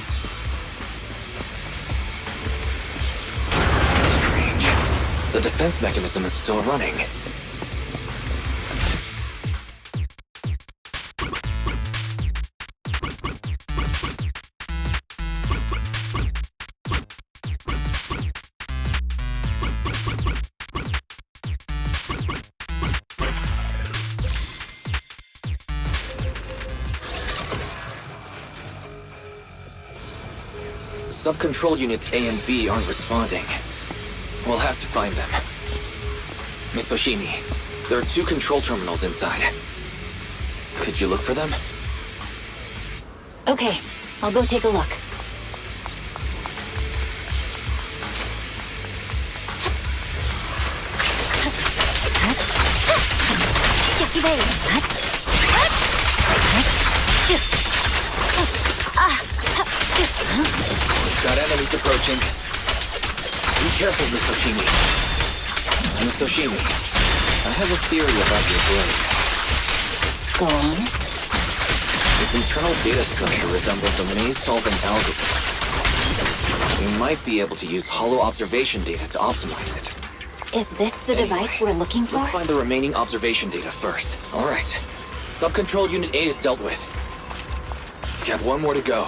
S8: The defense mechanism is still running. Sub-control units A and B aren't responding. We'll have to find them. Miss Oshimi, there are 2 control terminals inside. Could you look for them?
S15: Okay, I'll go take a look.
S8: Got enemies approaching. Be careful, Miss Oshimi. Miss Oshimi, I have a theory about your blade.
S15: Go on.
S8: Its internal data structure resembles a maze-solving algorithm. We might be able to use hollow observation data to optimize it.
S15: Is this the device we're looking for?
S8: Let's find the remaining observation data first. All right. Sub-control unit A is dealt with. We've got 1 more to go.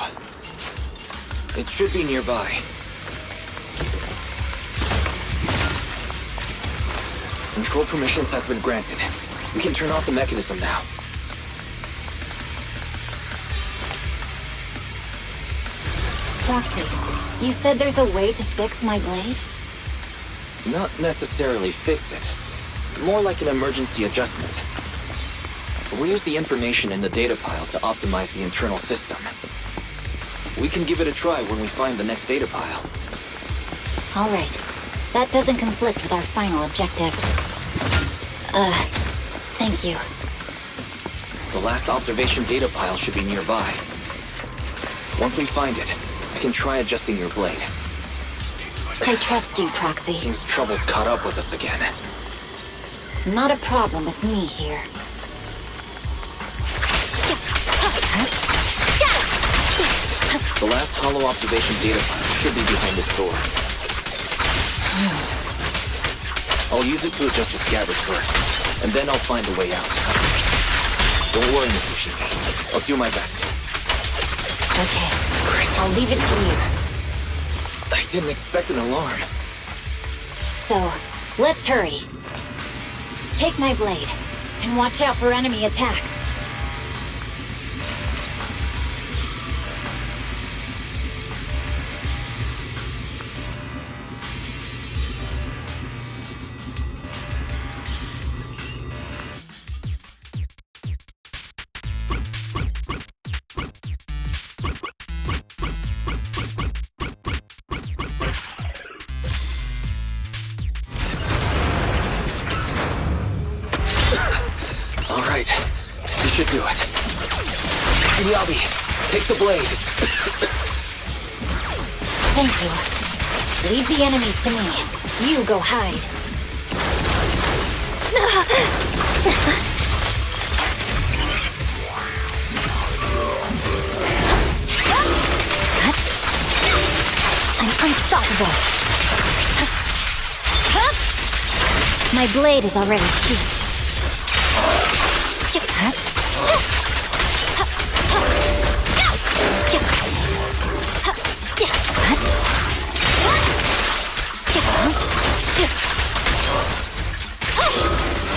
S8: It should be nearby. Control permissions have been granted. We can turn off the mechanism now.
S15: Proxy, you said there's a way to fix my blade?
S8: Not necessarily fix it. More like an emergency adjustment. We'll use the information in the data pile to optimize the internal system. We can give it a try when we find the next data pile.
S15: All right. That doesn't conflict with our final objective. Thank you.
S8: The last observation data pile should be nearby. Once we find it, I can try adjusting your blade.
S15: I trust you, Proxy.
S8: Seems trouble's caught up with us again.
S15: Not a problem with me here.
S8: The last hollow observation data pile should be behind this door. I'll use it to adjust the scabbard first, and then I'll find a way out. Don't worry, Miss Oshimi. I'll do my best.
S15: Okay. Great. I'll leave it to you.
S8: I didn't expect an alarm.
S15: So, let's hurry. Take my blade, and watch out for enemy attacks.
S8: Should do it. Miyabi, take the blade.
S15: Thank you. Leave the enemies to me. You go hide. I'm unstoppable. My blade is already sheathed.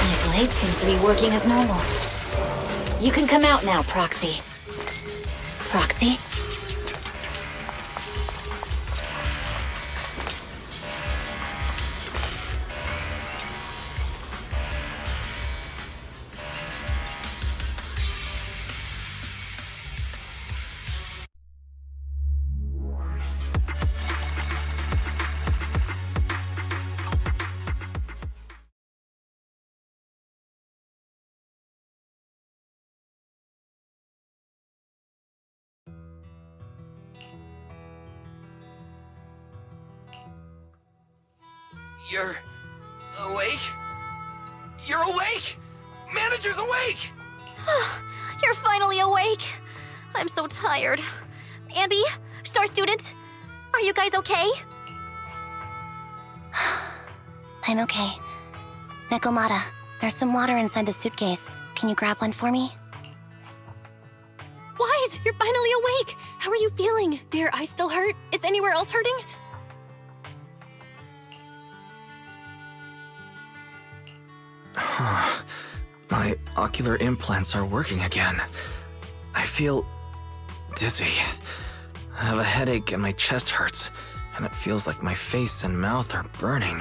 S15: My blade seems to be working as normal. You can come out now, Proxy. Proxy?
S16: You're awake? You're awake! Manager's awake!
S3: You're finally awake. I'm so tired. Ambi, Star Student, are you guys okay?
S2: I'm okay. Nekomata, there's some water inside the suitcase. Can you grab one for me?
S11: Wise, you're finally awake! How are you feeling? Do your eyes still hurt? Is anywhere else hurting?
S8: My ocular implants are working again. I feel dizzy. I have a headache and my chest hurts, and it feels like my face and mouth are burning.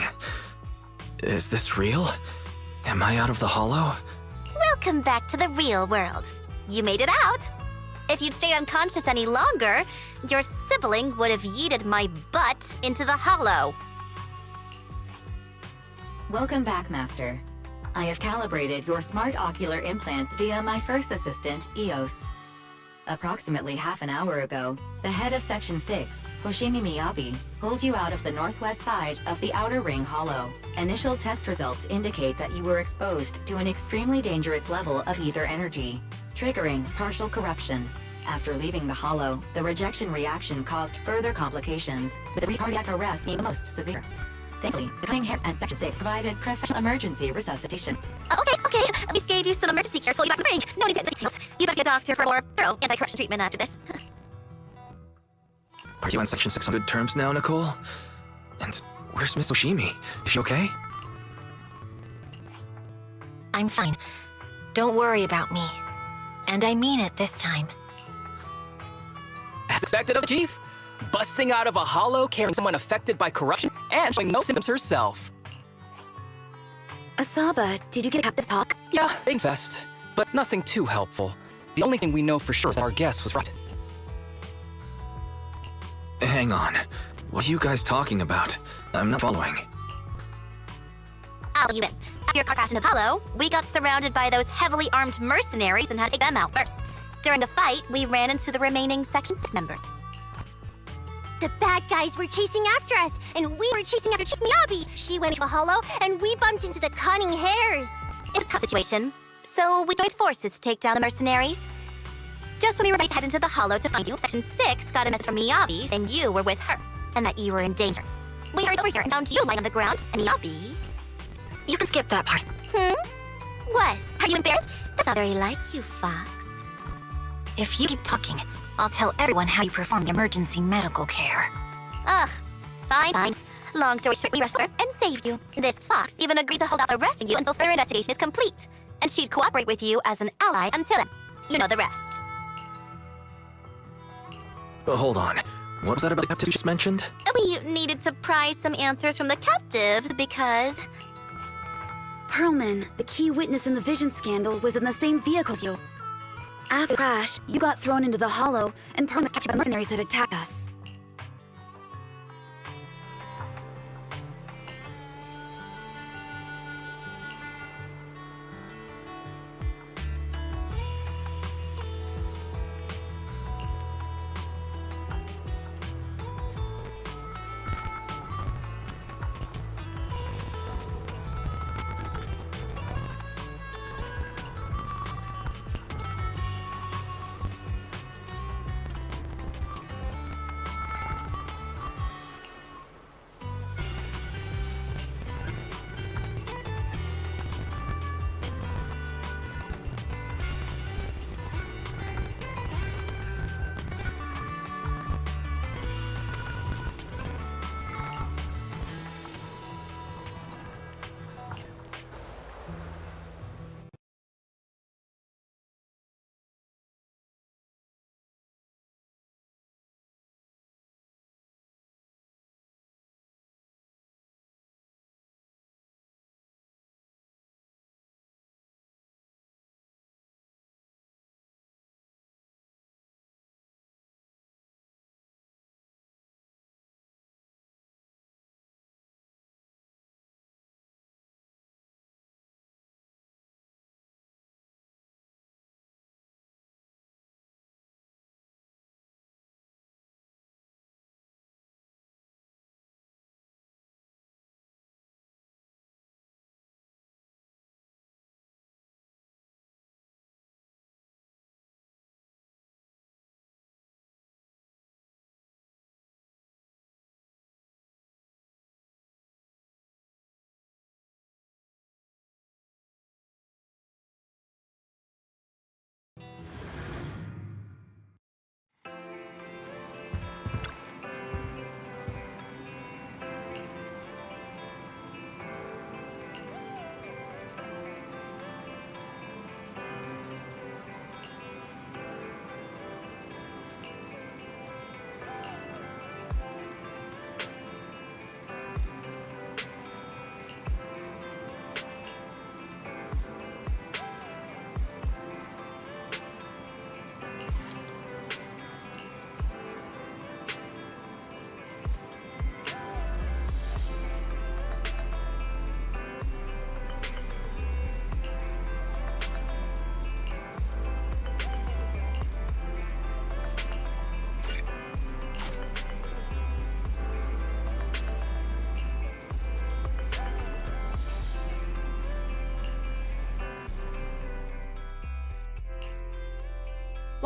S8: Is this real? Am I out of the hollow?
S3: Welcome back to the real world. You made it out. If you'd stayed unconscious any longer, your sibling would have yeeted my butt into the hollow.
S17: Welcome back, Master. I have calibrated your smart ocular implants via my first assistant, EOS. Approximately half an hour ago, the head of Section 6, Hoshimi Miyabi, pulled you out of the northwest side of the Outer Ring Hollow. Initial test results indicate that you were exposed to an extremely dangerous level of ether energy, triggering partial corruption. After leaving the hollow, the rejection reaction caused further complications, with the cardiac arrest being the most severe. Thankfully, the cunning hairs and Section 6 provided professional emergency resuscitation.
S3: Okay. We just gave you some emergency care to pull you back in the ring. No need to get into details. You better see a doctor for more thorough anti-corruption treatment after this.
S8: Are you and Section 6 on good terms now, Nicole? And where's Miss Oshimi? Is she okay?
S15: I'm fine. Don't worry about me. And I mean it this time.
S14: As expected of the Chief, busting out of a hollow carrying someone affected by corruption and showing no symptoms herself.
S9: Asaba, did you get a captive talk?
S14: Yeah, they confessed, but nothing too helpful. The only thing we know for sure is that our guess was right.
S8: Hang on. What are you guys talking about? I'm not following.
S3: I'll let you in. After your car crashed into the hollow, we got surrounded by those heavily armed mercenaries and had to take them out first. During the fight, we ran into the remaining Section 6 members.
S13: The bad guys were chasing after us, and we were chasing after Chief Miyabi. She went into a hollow, and we bumped into the cunning hairs.
S3: It was a tough situation, so we joined forces to take down the mercenaries. Just when we were ready to head into the hollow to find you, Section 6 got a message from Miyabi saying you were with her, and that you were in danger. We hurried over here and found you lying on the ground, and Miyabi...
S15: You can skip that part.
S3: What? Are you embarrassed? That's not very like you, Fox.
S15: If you keep talking, I'll tell everyone how you performed emergency medical care.
S3: Ugh. Fine. Long story short, we rushed her and saved you. This Fox even agreed to hold off arresting you until further investigation is complete. And she'd cooperate with you as an ally until then. You know the rest.
S8: Hold on. What was that about the captives you just mentioned?
S3: We needed to pry some answers from the captives because...
S9: Pearlman, the key witness in the Vision scandal, was in the same vehicle as you. After the crash, you got thrown into the hollow, and Pearlman was captured by mercenaries that attacked us.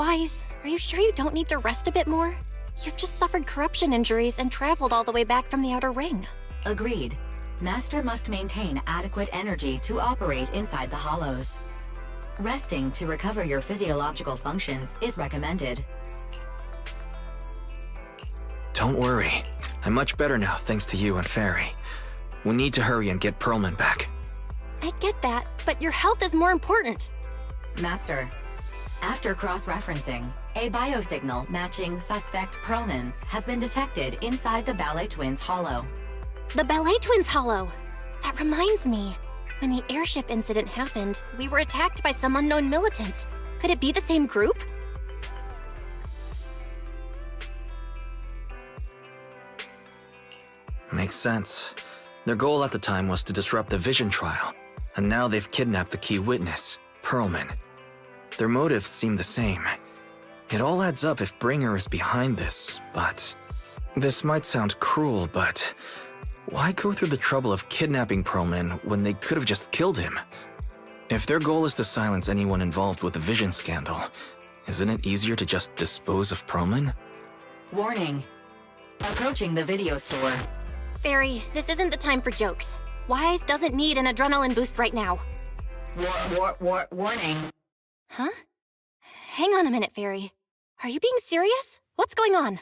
S18: Wise, are you sure you don't need to rest a bit more? You've just suffered corruption injuries and traveled all the way back from the Outer Ring.
S17: Agreed. Master must maintain adequate energy to operate inside the hollows. Resting to recover your physiological functions is recommended.
S8: Don't worry. I'm much better now thanks to you and Fairy. We need to hurry and get Perlman back.
S18: I get that, but your health is more important.
S17: Master, after cross-referencing, a biosignal matching suspect Perlman's has been detected inside the Ballet Twins hollow.
S18: The Ballet Twins hollow! That reminds me. When the airship incident happened, we were attacked by some unknown militants. Could it be the same group?
S8: Makes sense. Their goal at the time was to disrupt the Vision trial, and now they've kidnapped the key witness, Perlman. Their motives seem the same. It all adds up if Bringer is behind this, but... This might sound cruel, but... Why go through the trouble of kidnapping Perlman when they could have just killed him? If their goal is to silence anyone involved with the Vision scandal, isn't it easier to just dispose of Perlman?
S17: Warning. Approaching the video store.
S18: Fairy, this isn't the time for jokes. Wise doesn't need an adrenaline boost right now.
S17: Warning.
S18: Huh? Hang on a minute, Fairy. Are you being serious? What's going on?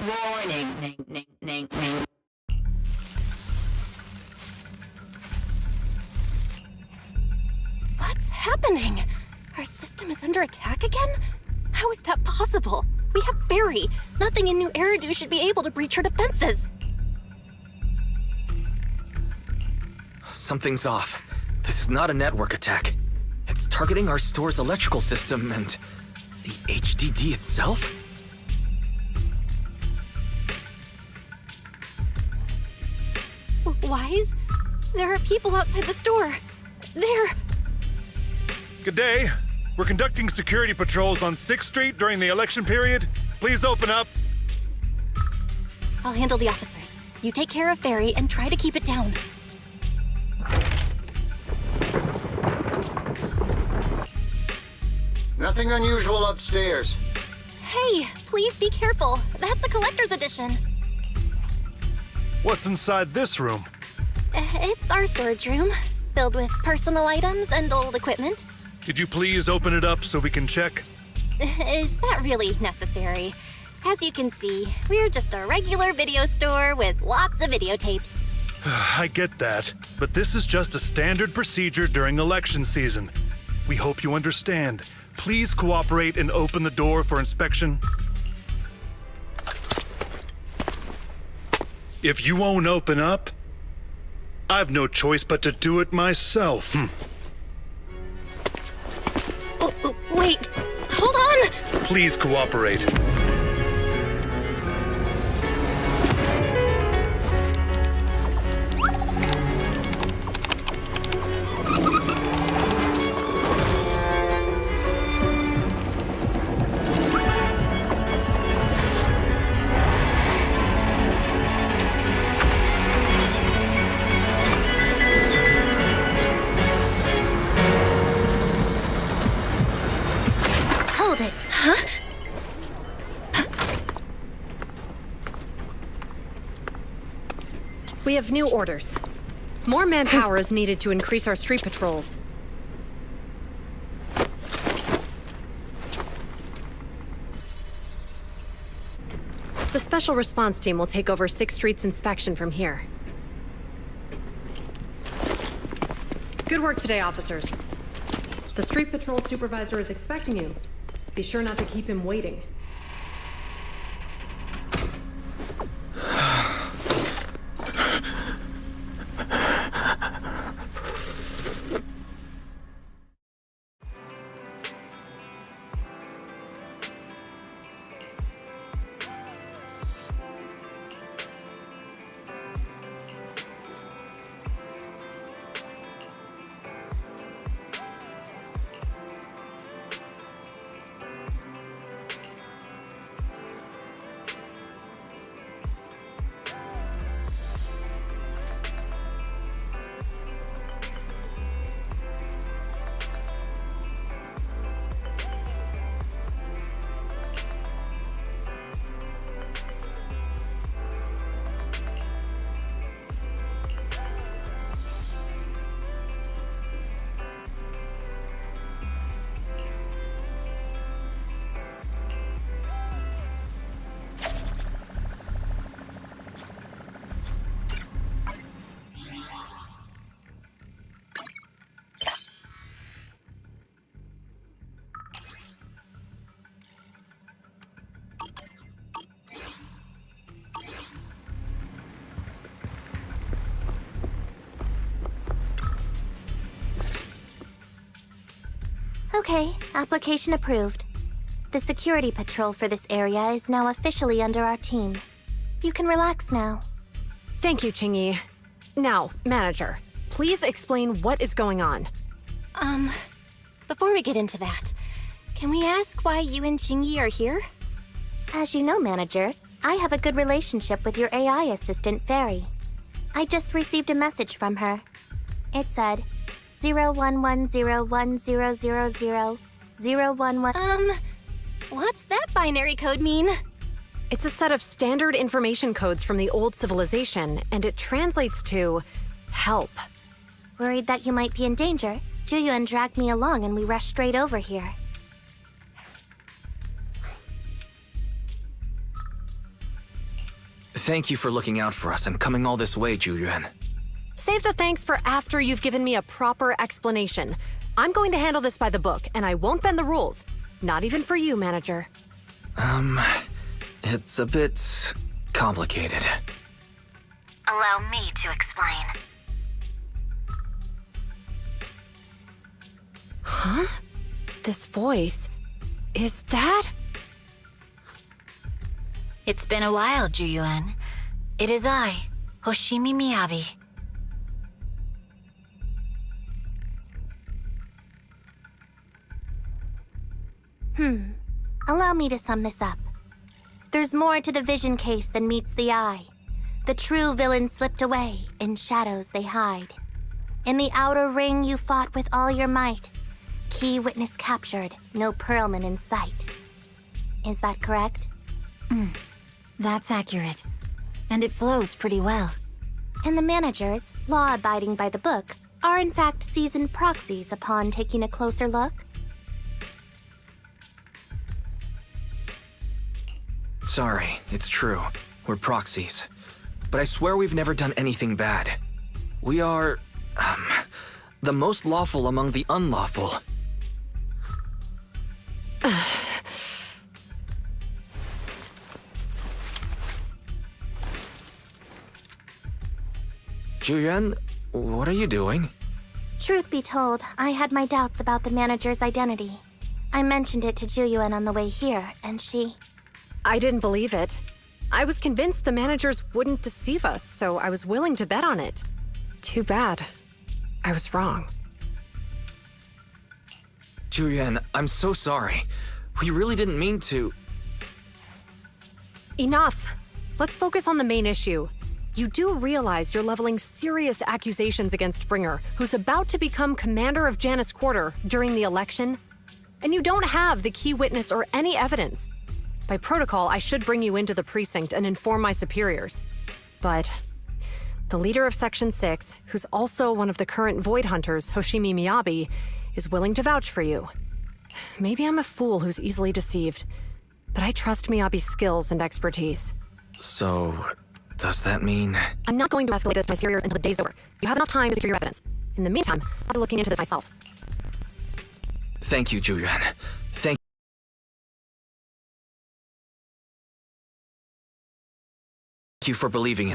S17: Warning.
S18: What's happening? Our system is under attack again? How is that possible? We have Fairy. Nothing in New Eridu should be able to breach her defenses.
S8: Something's off. This is not a network attack. It's targeting our store's electrical system and... the HDD itself?
S18: Wise? There are people outside the store. They're...
S19: Good day. We're conducting security patrols on 6th Street during the election period. Please open up.
S18: I'll handle the officers. You take care of Fairy and try to keep it down.
S20: Nothing unusual upstairs.
S18: Hey, please be careful. That's a collector's edition.
S19: What's inside this room?
S18: It's our storage room, filled with personal items and old equipment.
S19: Could you please open it up so we can check?
S18: Is that really necessary? As you can see, we're just a regular video store with lots of videotapes.
S19: I get that, but this is just a standard procedure during election season. We hope you understand. Please cooperate and open the door for inspection. If you won't open up, I've no choice but to do it myself.
S18: Wait, hold on!
S19: Please cooperate.
S18: Hold it. Huh?
S21: We have new orders. More manpower is needed to increase our street patrols. The Special Response Team will take over 6th Street's inspection from here. Good work today, officers. The street patrol supervisor is expecting you. Be sure not to keep him waiting.
S12: Okay, application approved. The security patrol for this area is now officially under our team. You can relax now.
S18: Thank you, Qingyi. Now, manager, please explain what is going on.
S2: Before we get into that, can we ask why you and Qingyi are here?
S12: As you know, manager, I have a good relationship with your AI assistant, Fairy. I just received a message from her. It said, 01101000011.
S18: What's that binary code mean? It's a set of standard information codes from the old civilization, and it translates to help.
S12: Worried that you might be in danger, Juyuan dragged me along and we rushed straight over here.
S8: Thank you for looking out for us and coming all this way, Juyuan.
S18: Save the thanks for after you've given me a proper explanation. I'm going to handle this by the book, and I won't bend the rules. Not even for you, manager.
S8: It's a bit complicated.
S15: Allow me to explain.
S18: Huh? This voice... is that...
S15: It's been a while, Juyuan. It is I, Hoshimi Miyabi.
S12: Allow me to sum this up. There's more to the vision case than meets the eye. The true villain slipped away, in shadows they hide. In the outer ring you fought with all your might. Key witness captured, no Perlman in sight. Is that correct?
S15: That's accurate. And it flows pretty well.
S12: And the managers, law-abiding by the book, are in fact seasoned proxies upon taking a closer look?
S8: Sorry, it's true. We're proxies. But I swear we've never done anything bad. We are, the most lawful among the unlawful. Juyuan, what are you doing?
S12: Truth be told, I had my doubts about the manager's identity. I mentioned it to Juyuan on the way here, and she...
S18: I didn't believe it. I was convinced the managers wouldn't deceive us, so I was willing to bet on it. Too bad. I was wrong.
S8: Juyuan, I'm so sorry. We really didn't mean to...
S18: Enough! Let's focus on the main issue. You do realize you're leveling serious accusations against Bringer, who's about to become commander of Janus Quarter during the election? And you don't have the key witness or any evidence. By protocol, I should bring you into the precinct and inform my superiors. But the leader of Section 6, who's also one of the current Void Hunters, Hoshimi Miyabi, is willing to vouch for you. Maybe I'm a fool who's easily deceived, but I trust Miyabi's skills and expertise.
S8: So, does that mean...
S18: I'm not going to escalate this to my superiors until the day's over. You have enough time to secure your evidence. In the meantime, I'll be looking into this myself.
S8: Thank you, Juyuan. Thank you for believing in